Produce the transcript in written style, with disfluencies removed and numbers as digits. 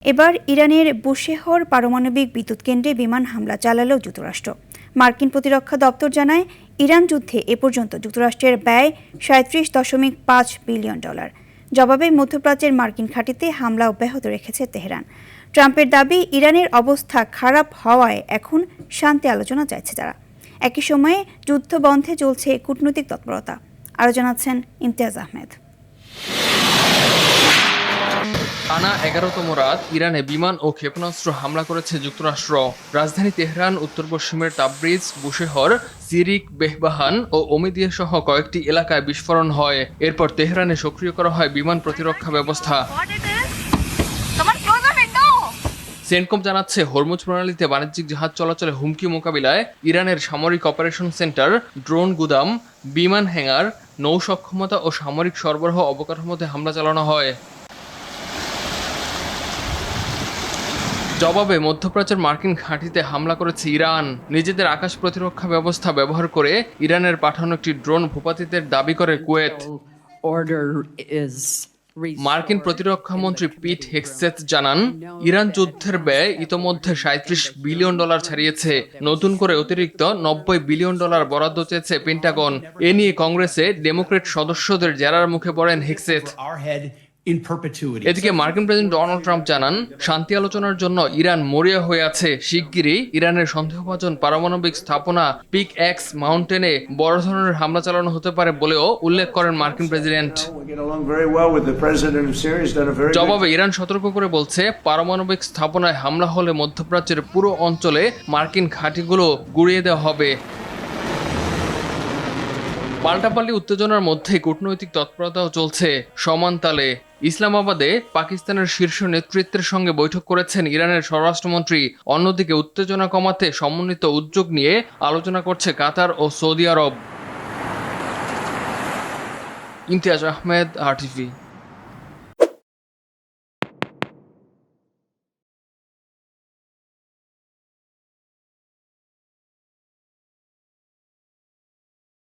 এবার ইরানের বুশেহর পারমাণবিক বিদ্যুৎ কেন্দ্রে বিমান হামলা চালালো যুক্তরাষ্ট্র। মার্কিন প্রতিরক্ষা দপ্তর জানায়, ইরান যুদ্ধে এ পর্যন্ত যুক্তরাষ্ট্রের ব্যয় $37.5 বিলিয়ন। জবাবে মধ্যপ্রাচ্যের মার্কিন ঘাঁটিতে হামলা অব্যাহত রেখেছে তেহরান। ট্রাম্পের দাবি, ইরানের অবস্থা খারাপ হওয়ায় এখন শান্তি আলোচনা চাইছে তারা। একই সময়ে যুদ্ধ বন্ধে চলছে কূটনৈতিক তৎপরতা। আরও জানাচ্ছেন ইমতিয়াজ আহমেদ। টানা 11তম রাত ইরানে বিমান ও ক্ষেপণাস্ত্র হামলা করেছে যুক্তরাষ্ট্র। রাজধানী তেহরান, উত্তর পশ্চিমের তাবরিজ, বুশেহর, জিরিক, বেহবাহান ও ওমিদিয়া সহ কয়েকটি এলাকায় বিস্ফোরণ হয়। এরপর তেহরানে সক্রিয় করা হয় বিমান প্রতিরক্ষা ব্যবস্থা। সেন্টকম জানাচ্ছে, হরমুজ প্রণালীতে বাণিজ্যিক জাহাজ চলাচলে হুমকি মোকাবিলায় ইরানের সামরিক অপারেশন সেন্টার, ড্রোন গুদাম, বিমান হ্যাঙ্গার, নৌ সক্ষমতা ও সামরিক সরবরাহ অবকাঠামোতে হামলা চালানো হয়। জবাবে মধ্যপ্রাচ্যের মার্কিন ঘাঁটিতে হামলা করেছে ইরান। নিজেদের আকাশ প্রতিরক্ষা ব্যবস্থা ব্যবহার করে ইরানের পাঠানো একটি ড্রোন ভূপাতিতের দাবি করে কুয়েত। মার্কিন প্রতিরক্ষা মন্ত্রী পিট হেগসেথ জানান, ইরান যুদ্ধের ব্যয় ইতোমধ্যে $37 বিলিয়ন ছাড়িয়েছে। নতুন করে অতিরিক্ত $90 বিলিয়ন বরাদ্দ চেয়েছে পেন্টাগন। এ নিয়ে কংগ্রেসে ডেমোক্রেট সদস্যদের জেরার মুখে পড়েন হেগসেথ। এদিকে মার্কিন প্রেসিডেন্ট ডোনাল্ড ট্রাম্প জানান, শান্তি আলোচনার জন্য ইরান মরিয়া হয়ে আছে। শিগগিরই ইরানের সন্দেহভাজন পারমাণবিক স্থাপনা পিক এক্স মাউন্টেনে বড় ধরনের হামলা চালানো হতে পারে বলেও উল্লেখ করেন মার্কিন প্রেসিডেন্ট। জবাবে ইরান সতর্ক করে বলছে, পারমাণবিক স্থাপনায় হামলা হলে মধ্যপ্রাচ্যের পুরো অঞ্চলে মার্কিন ঘাঁটিগুলো গুঁড়িয়ে দেওয়া হবে। পাল্টাপাল্টি উত্তেজনার মধ্যে কূটনৈতিক তৎপরতাও চলছে সমান তালে। ইসলামাবাদে পাকিস্তানের শীর্ষ নেতৃত্বের সঙ্গে বৈঠক করেছেন ইরানের স্বরাষ্ট্রমন্ত্রী। অন্যদিকে উত্তেজনা কমাতে সমন্বিত উদ্যোগ নিয়ে আলোচনা করছে কাতার ও সৌদি আরব। ইমতিয়াজ আহমেদ, RTV।